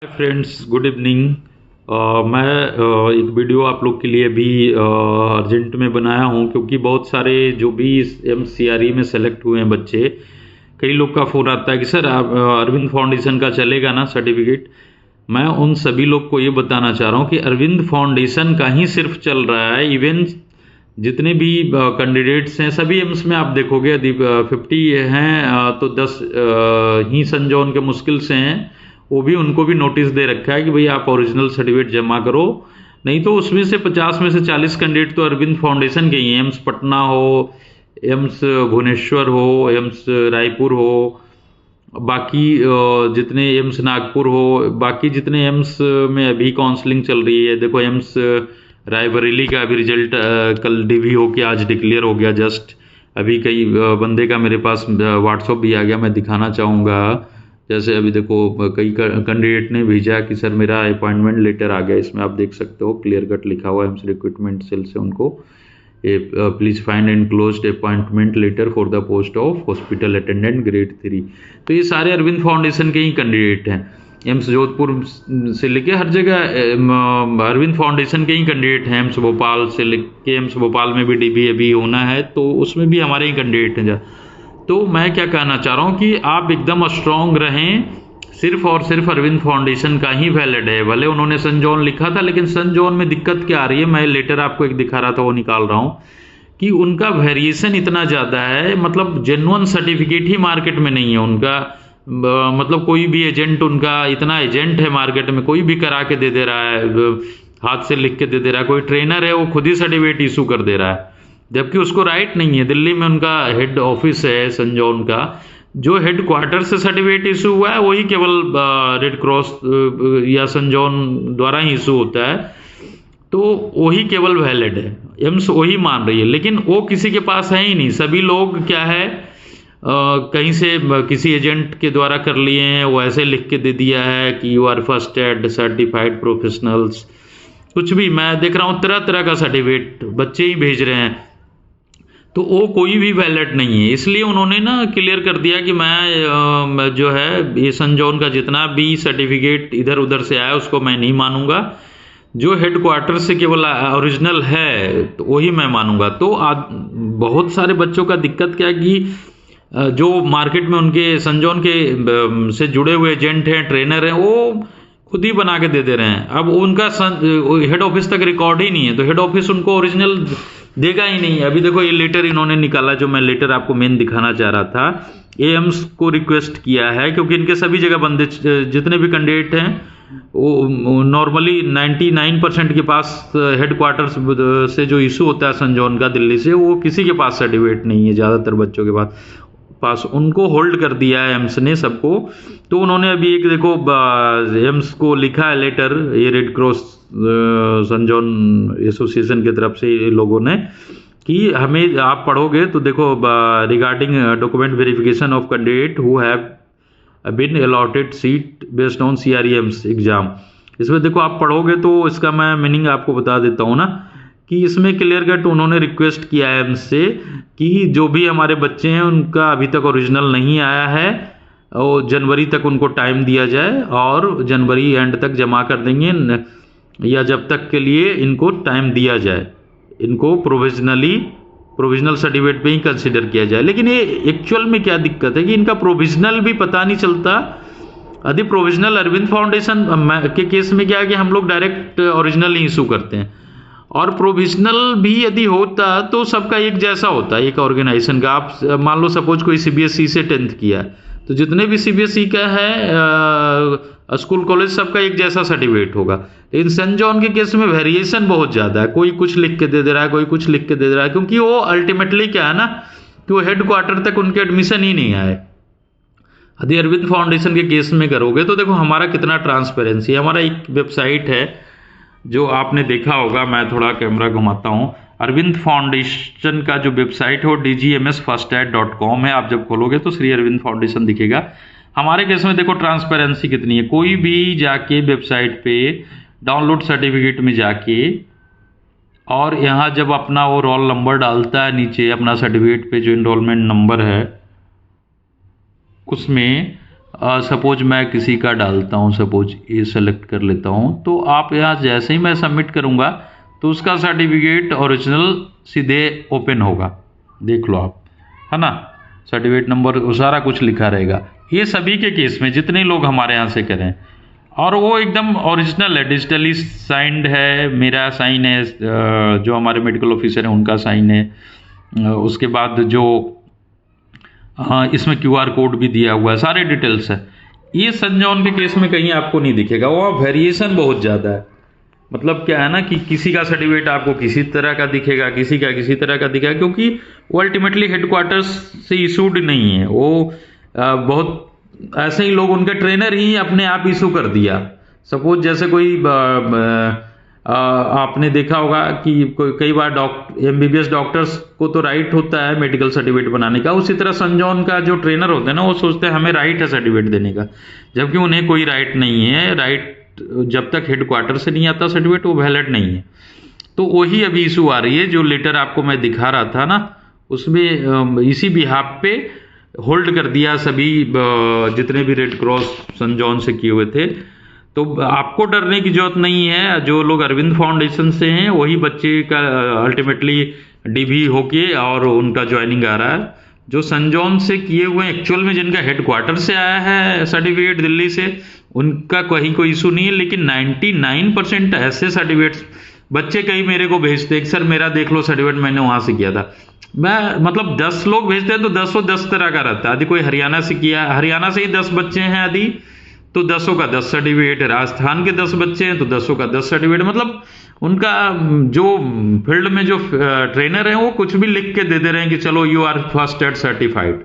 Hi friends, good evening. मैं एक video आप लोग के लिए भी अर्जेंट में बनाया हूं क्योंकि बहुत सारे जो भी MCRE में सेलेक्ट हुए हैं बच्चे, कई लोग का फ़ोन आता है कि सर आप अरविंद फाउंडेशन का चलेगा ना सर्टिफिकेट। मैं उन सभी लोग को ये बताना चाह रहा हूं कि अरविंद फाउंडेशन का ही सिर्फ चल रहा है। इवन जितने भी कैंडिडेट्स हैं सभी एम्स में आप देखोगे यदि 50 हैं तो 10 ही सन जो उनके मुश्किल से हैं, वो भी उनको भी नोटिस दे रखा है कि भाई आप ओरिजिनल सर्टिफिकेट जमा करो। नहीं तो उसमें से 50 में से 40 कैंडिडेट तो अरविंद फाउंडेशन के ही हैं। एम्स पटना हो, एम्स भुवनेश्वर हो, एम्स रायपुर हो, बाकी जितने एम्स नागपुर हो, बाकी जितने एम्स में अभी काउंसलिंग चल रही है। देखो एम्स रायबरेली का अभी रिजल्ट कल DV हो के आज डिक्लेयर हो गया जस्ट। अभी कई बंदे का मेरे पास व्हाट्सअप भी आ गया, मैं दिखाना चाहूँगा। जैसे अभी देखो कई कैंडिडेट ने भेजा कि सर मेरा अपॉइंटमेंट लेटर आ गया। इसमें आप देख सकते हो क्लियर कट लिखा हुआ है एम्स रिक्रूटमेंट सेल से उनको, please find enclosed appointment letter for the post of hospital attendant grade 3। तो ये सारे अरविंद फाउंडेशन के ही कैंडिडेट हैं। एम्स जोधपुर से लेके हर जगह अरविंद फाउंडेशन के ही कैंडिडेट हैं। एम्स भोपाल से लेके, एम्स भोपाल में भी DB अभी होना है तो उसमें भी हमारे ही कैंडिडेट हैं। तो मैं क्या कहना चाह रहा हूँ कि आप एकदम स्ट्रांग रहें। सिर्फ और सिर्फ अरविंद फाउंडेशन का ही वैलिड है। भले उन्होंने सन जॉन लिखा था, लेकिन सन जॉन में दिक्कत क्या आ रही है, मैं लेटर आपको एक दिखा रहा था वो निकाल रहा हूँ कि उनका वेरिएशन इतना ज़्यादा है। मतलब जेन्युइन सर्टिफिकेट ही मार्केट में नहीं है उनका। मतलब कोई भी एजेंट, उनका इतना एजेंट है मार्केट में, कोई भी करा के दे रहा है, हाथ से लिख के दे रहा है। कोई ट्रेनर है वो खुद ही सर्टिफिकेट इशू कर दे रहा है, जबकि उसको राइट नहीं है। दिल्ली में उनका हेड ऑफिस है सन जॉन का, जो हेड क्वार्टर से सर्टिफिकेट इशू हुआ है वही केवल रेड क्रॉस या सन जॉन द्वारा ही इशू होता है, तो वही केवल वैलिड है। एम्स वही मान रही है, लेकिन वो किसी के पास है ही नहीं। सभी लोग क्या है, कहीं से किसी एजेंट के द्वारा कर लिए हैं, वो ऐसे लिख के दे दिया है कि you are first aid certified professionals. कुछ भी मैं देख रहा हूँ, तरह तरह का सर्टिफिकेट बच्चे ही भेज रहे हैं, तो वो कोई भी वैलिड नहीं है। इसलिए उन्होंने ना क्लियर कर दिया कि मैं जो है ये सन जॉन का जितना भी सर्टिफिकेट इधर उधर से आया उसको मैं नहीं मानूंगा। जो हेड क्वार्टर से केवल ओरिजिनल है तो वही मैं मानूंगा। तो बहुत सारे बच्चों का दिक्कत क्या कि जो मार्केट में उनके सन जॉन के से जुड़े हुए एजेंट हैं, ट्रेनर हैं, वो खुद ही बना के दे रहे हैं। अब उनका हेड ऑफिस तक रिकॉर्ड ही नहीं है, तो हेड ऑफिस उनको ओरिजिनल देगा ही नहीं। अभी देखो ये लेटर इन्होंने निकाला, जो मैं लेटर आपको मेन दिखाना चाह रहा था। एम्स को रिक्वेस्ट किया है क्योंकि इनके सभी जगह बंदे, जितने भी कैंडिडेट हैं वो नॉर्मली 99% के पास हेड क्वार्टर से जो इशू होता है सन जॉन का दिल्ली से, वो किसी के पास सर्टिफिकेट नहीं है। ज़्यादातर बच्चों के पास उनको होल्ड कर दिया है एम्स ने सबको। तो उन्होंने अभी एक देखो एम्स को लिखा है लेटर, ये रेड क्रॉस सन जॉन एसोसिएशन की तरफ से लोगों ने, कि हमें आप पढ़ोगे तो देखो regarding document verification of candidate who have been allotted seat based on CRE AIIMS exam. इसमें देखो आप पढ़ोगे तो इसका मैं मीनिंग आपको बता देता हूँ ना, कि इसमें क्लियर कट उन्होंने रिक्वेस्ट किया है एम्स से कि जो भी हमारे बच्चे हैं उनका अभी तक ओरिजिनल नहीं आया है, और जनवरी तक उनको टाइम दिया जाए और जनवरी एंड तक जमा कर देंगे, या जब तक के लिए इनको टाइम दिया जाए, इनको प्रोविजनल सर्टिफिकेट पे ही कंसिडर किया जाए। लेकिन ये एक्चुअल में क्या दिक्कत है कि इनका प्रोविजनल भी पता नहीं चलता। यदि प्रोविजनल अरविंद फाउंडेशन के केस में क्या है कि हम लोग डायरेक्ट ओरिजिनल ही इशू करते हैं, और प्रोविजनल भी यदि होता तो सबका एक जैसा होता है, एक ऑर्गेनाइजेशन का। आप मान लो सपोज कोई CBSE से 10th किया है, तो जितने भी CBSE का है स्कूल कॉलेज, सबका एक जैसा सर्टिफिकेट होगा। लेकिन सन जॉन के केस में वेरिएशन बहुत ज़्यादा है, कोई कुछ लिख के दे रहा है, कोई कुछ लिख के दे रहा है, क्योंकि वो अल्टीमेटली क्या है ना कि वो हेड क्वार्टर तक उनके एडमिशन ही नहीं आए। यदि अरविंद फाउंडेशन के केस में करोगे तो देखो हमारा कितना ट्रांसपेरेंसी है। हमारा एक वेबसाइट है जो आपने देखा होगा, मैं थोड़ा कैमरा घुमाता हूँ। अरविंद फाउंडेशन का जो वेबसाइट है वो dgmsfirstaid.com है। आप जब खोलोगे तो श्री अरविंद फाउंडेशन दिखेगा। हमारे केस में देखो ट्रांसपेरेंसी कितनी है। कोई भी जाके वेबसाइट पे डाउनलोड सर्टिफिकेट में जाके, और यहाँ जब अपना वो रोल नंबर डालता है नीचे अपना सर्टिफिकेट पे, जो इनरोलमेंट नंबर है उसमें सपोज मैं किसी का डालता हूँ, सपोज ये सेलेक्ट कर लेता हूँ, तो आप यहाँ जैसे ही मैं सबमिट करूँगा तो उसका सर्टिफिकेट ओरिजिनल सीधे ओपन होगा, देख लो आप, है ना। सर्टिफिकेट नंबर वो सारा कुछ लिखा रहेगा। ये सभी के केस में जितने लोग हमारे यहाँ से करें, और वो एकदम ओरिजिनल है, डिजिटली साइंड है, मेरा साइन है, जो हमारे मेडिकल ऑफिसर हैं उनका साइन है, उसके बाद जो इसमें QR कोड भी दिया हुआ है, सारे डिटेल्स है। ये सन जॉन के केस में कहीं आपको नहीं दिखेगा, वो वेरिएशन बहुत ज़्यादा है। मतलब क्या है ना कि किसी का सर्टिफिकेट आपको किसी तरह का दिखेगा, किसी का किसी तरह का दिखेगा, क्योंकि वो अल्टीमेटली हेडक्वार्टर्स से इशूड नहीं है। वो बहुत ऐसे ही लोग, उनके ट्रेनर ही अपने आप इशू कर दिया। सपोज जैसे कोई आपने देखा होगा कि कई बार MBBS डॉक्टर्स को तो राइट होता है मेडिकल सर्टिफिकेट बनाने का, उसी तरह सन जॉन का जो ट्रेनर होते हैं ना, वो सोचते हैं हमें राइट है सर्टिफिकेट देने का, जबकि उन्हें कोई राइट नहीं है। राइट जब तक हेडक्वार्टर से नहीं आता सर्टिफिकेट, वो वैलिड नहीं है। तो वही अभी इशू आ रही है, जो लेटर आपको मैं दिखा रहा था ना, उसमें इसी बिहाफ पे होल्ड कर दिया सभी जितने भी रेड क्रॉस सन जॉन से किए हुए थे। तो आपको डरने की जरूरत नहीं है। जो लोग अरविंद फाउंडेशन से हैं वही बच्चे का अल्टीमेटली DB होके और उनका ज्वाइनिंग आ रहा है। जो सन जॉन से किए हुए एक्चुअल में जिनका हेडक्वार्टर से आया है सर्टिफिकेट दिल्ली से, उनका कहीं कोई इशू नहीं है। लेकिन 99% ऐसे सर्टिफिकेट्स बच्चे कई मेरे को भेजते हैं, सर मेरा देख लो सर्टिफिकेट, मैंने वहां से किया था। मैं मतलब 10 लोग भेजते हैं तो 10 तरह का रहता है। यदि कोई हरियाणा से किया, हरियाणा से ही 10 बच्चे हैं यदि, तो 10 का 10 सर्टिफिकेट, राजस्थान के 10 बच्चे हैं तो 10 का 10 सर्टिफिकेट। मतलब उनका जो फील्ड में जो ट्रेनर है वो कुछ भी लिख के दे दे रहे हैं कि चलो you are first aid certified,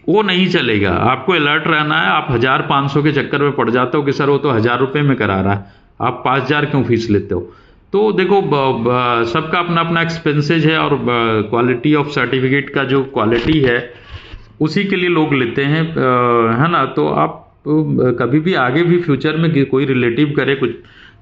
वो नहीं चलेगा। आपको अलर्ट रहना है। आप 1500 के चक्कर में पड़ जाते हो कि सर वो तो 1000 रुपये में करा रहा है, आप 5000 क्यों फीस लेते हो। तो देखो सबका अपना अपना एक्सपेंसेज है, और क्वालिटी ऑफ सर्टिफिकेट का जो क्वालिटी है उसी के लिए लोग लेते हैं, है ना। तो आप कभी भी आगे भी फ्यूचर में कोई रिलेटिव करे कुछ,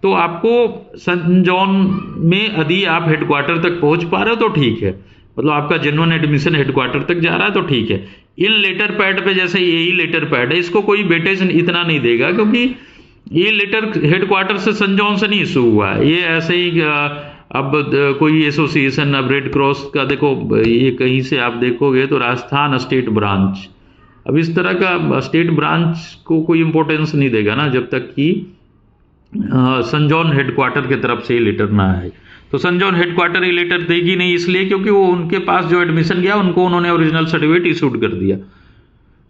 तो आपको सन जॉन में यदि आप हेडक्वार्टर तक पहुंच पा रहे हो तो ठीक है, मतलब आपका जेन्युइन एडमिशन हेडक्वार्टर तक जा रहा है तो ठीक है। इन लेटर पैड पे, जैसे यही लेटर पैड है, इसको कोई वेटेज इतना नहीं देगा, क्योंकि ये लेटर हेडक्वार्टर से सन जॉन से नहीं इशू हुआ है। ये ऐसे ही अब कोई एसोसिएशन, अब रेड क्रॉस का देखो, ये कहीं से आप देखोगे तो राजस्थान स्टेट ब्रांच, अब इस तरह का स्टेट ब्रांच को कोई इंपॉर्टेंस नहीं देगा ना जब तक कि सन जॉन हेडक्वार्टर की तरफ से ये लेटर ना आए। तो सन जॉन हेडक्वार्टर ये लेटर देगी नहीं, इसलिए क्योंकि वो उनके पास जो एडमिशन गया उनको उन्होंने ओरिजिनल सर्टिफिकेट इशूड कर दिया।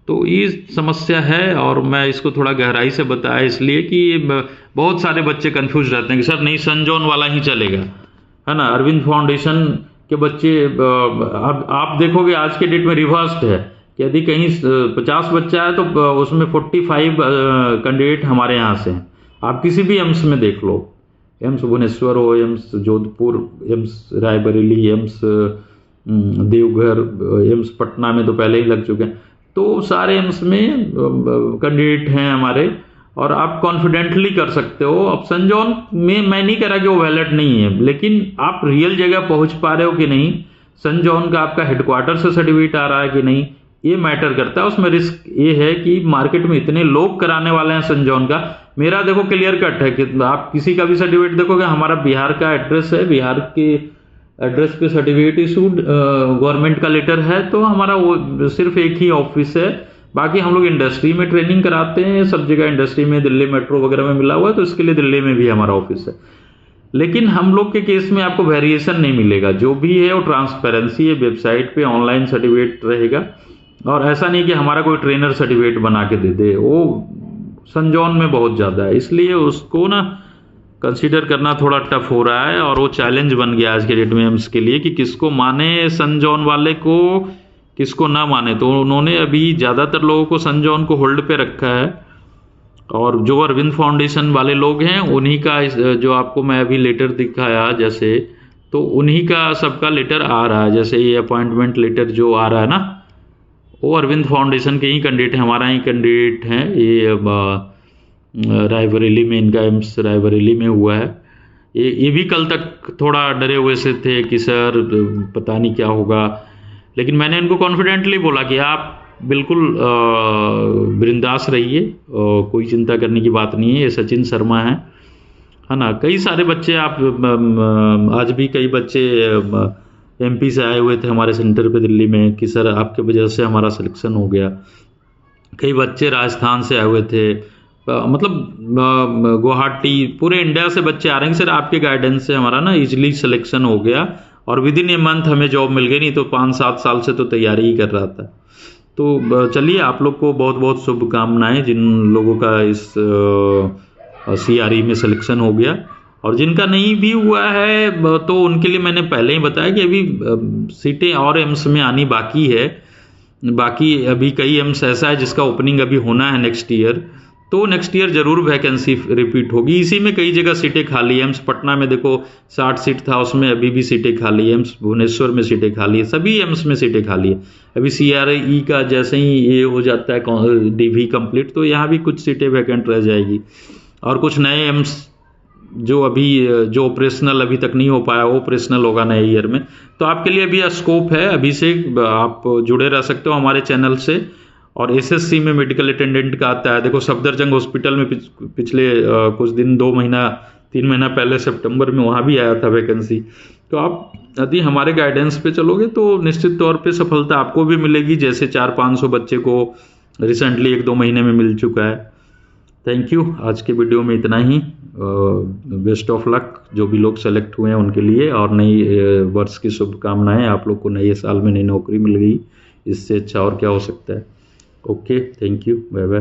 तो ये समस्या है, और मैं इसको थोड़ा गहराई से बताया इसलिए कि बहुत सारे बच्चे कंफ्यूज रहते हैं कि सर नहीं सन जॉन वाला ही चलेगा, है ना। अरविंद फाउंडेशन के बच्चे, अब आप देखोगे आज के डेट में रिवर्स्ड है कि यदि कहीं 50 बच्चा है तो उसमें 45 कैंडिडेट हमारे यहाँ से हैं। आप किसी भी एम्स में देख लो, एम्स भुवनेश्वर हो, AIIMS Jodhpur, AIIMS Raebareli, AIIMS Deoghar, AIIMS Patna में तो पहले ही लग चुके हैं। तो सारे एम्स में कैंडिडेट हैं हमारे, और आप कॉन्फिडेंटली कर सकते हो। अब सन जॉन में मैं नहीं कह रहा कि वो वैलिड नहीं है, लेकिन आप रियल जगह पहुंच पा रहे हो कि नहीं, सन जॉन का आपका हेडक्वार्टर से सर्टिफिकेट आ रहा है कि नहीं, ये मैटर करता है। उसमें रिस्क ये है कि मार्केट में इतने लोग कराने वाले हैं सन जॉन का। मेरा देखो क्लियर कट है कि आप किसी का भी सर्टिफिकेट देखोगे, हमारा बिहार का एड्रेस है, बिहार के एड्रेस पे सर्टिफिकेट इशूड गवर्नमेंट का लेटर है, तो हमारा वो सिर्फ एक ही ऑफिस है। बाकी हम लोग इंडस्ट्री में ट्रेनिंग कराते हैं, सब जगह इंडस्ट्री में, दिल्ली मेट्रो वगैरह में मिला हुआ है, तो इसके लिए दिल्ली में भी हमारा ऑफिस है। लेकिन हम लोग के केस में आपको वेरिएशन नहीं मिलेगा, जो भी है वो ट्रांसपेरेंसी है, वेबसाइट पे ऑनलाइन सर्टिफिकेट रहेगा। और ऐसा नहीं कि हमारा कोई ट्रेनर सर्टिफिकेट बना के दे दे, वो सन जॉन में बहुत ज़्यादा है, इसलिए उसको ना कंसीडर करना थोड़ा टफ हो रहा है। और वो चैलेंज बन गया आज के डेट में एम्स के लिए कि किसको माने, सन जॉन वाले को, किसको ना माने। तो उन्होंने अभी ज़्यादातर लोगों को सन जॉन को होल्ड पे रखा है, और जो अरविंद फाउंडेशन वाले लोग हैं उन्हीं का जो आपको मैं अभी लेटर दिखाया जैसे, तो उन्हीं का सबका लेटर आ रहा है। जैसे ये अपॉइंटमेंट लेटर जो आ रहा है ना, वो अरविंद फाउंडेशन के ही कैंडिडेट हैं, हमारा ही कैंडिडेट हैं। ये रायबरेली में, इनका एम्स रायबरेली में हुआ है। ये भी कल तक थोड़ा डरे हुए से थे कि सर पता नहीं क्या होगा, लेकिन मैंने इनको कॉन्फिडेंटली बोला कि आप बिल्कुल बिंदास रहिए, कोई चिंता करने की बात नहीं है। ये सचिन शर्मा है ना। कई सारे बच्चे आप आज भी कई बच्चे एमपी से आए हुए थे हमारे सेंटर पे दिल्ली में कि सर आपके वजह से हमारा सिलेक्शन हो गया। कई बच्चे राजस्थान से आए हुए थे, मतलब गुवाहाटी, पूरे इंडिया से बच्चे आ रहे हैं कि सर आपके गाइडेंस से हमारा ना इजीली सिलेक्शन हो गया और विद इन ए मंथ हमें जॉब मिल गई, नहीं तो 5-7 साल से तो तैयारी ही कर रहा था। तो चलिए, आप लोग को बहुत बहुत शुभकामनाएं जिन लोगों का इस सीआरई में सिलेक्शन हो गया, और जिनका नहीं भी हुआ है तो उनके लिए मैंने पहले ही बताया कि अभी सीटें और एम्स में आनी बाकी है। बाकी अभी कई एम्स ऐसा है जिसका ओपनिंग अभी होना है नेक्स्ट ईयर, तो नेक्स्ट ईयर जरूर वैकेंसी रिपीट होगी। इसी में कई जगह सीटें खाली है। एम्स पटना में देखो 60 सीट था, उसमें अभी भी सीटें खाली है। एम्स भुवनेश्वर में सीटें खाली है, सभी एम्स में सीटें खाली है। अभी सीआरई का जैसे ही ये हो जाता है डीवी कंप्लीट, तो यहाँ भी कुछ सीटें वैकेंट रह जाएगी। और कुछ नए एम्स जो अभी जो ऑपरेशनल अभी तक नहीं हो पाया, वो ऑपरेशनल होगा नए ईयर में। तो आपके लिए अभी स्कोप है, अभी से आप जुड़े रह सकते हो हमारे चैनल से। और एसएससी में मेडिकल अटेंडेंट का आता है, देखो सफदरजंग हॉस्पिटल में पिछले कुछ दिन 2-3 महीना पहले सितंबर में वहाँ भी आया था वैकेंसी। तो आप यदि हमारे गाइडेंस पे चलोगे तो निश्चित तौर पे सफलता आपको भी मिलेगी, जैसे 400-500 बच्चे को रिसेंटली 1-2 महीने में मिल चुका है। थैंक यू, आज के वीडियो में इतना ही। बेस्ट ऑफ लक जो भी लोग सेलेक्ट हुए हैं उनके लिए, और नई वर्ष की शुभकामनाएं। आप लोग को नए साल में नई नौकरी मिल गई, इससे अच्छा और क्या हो सकता है। Okay, thank you, bye bye.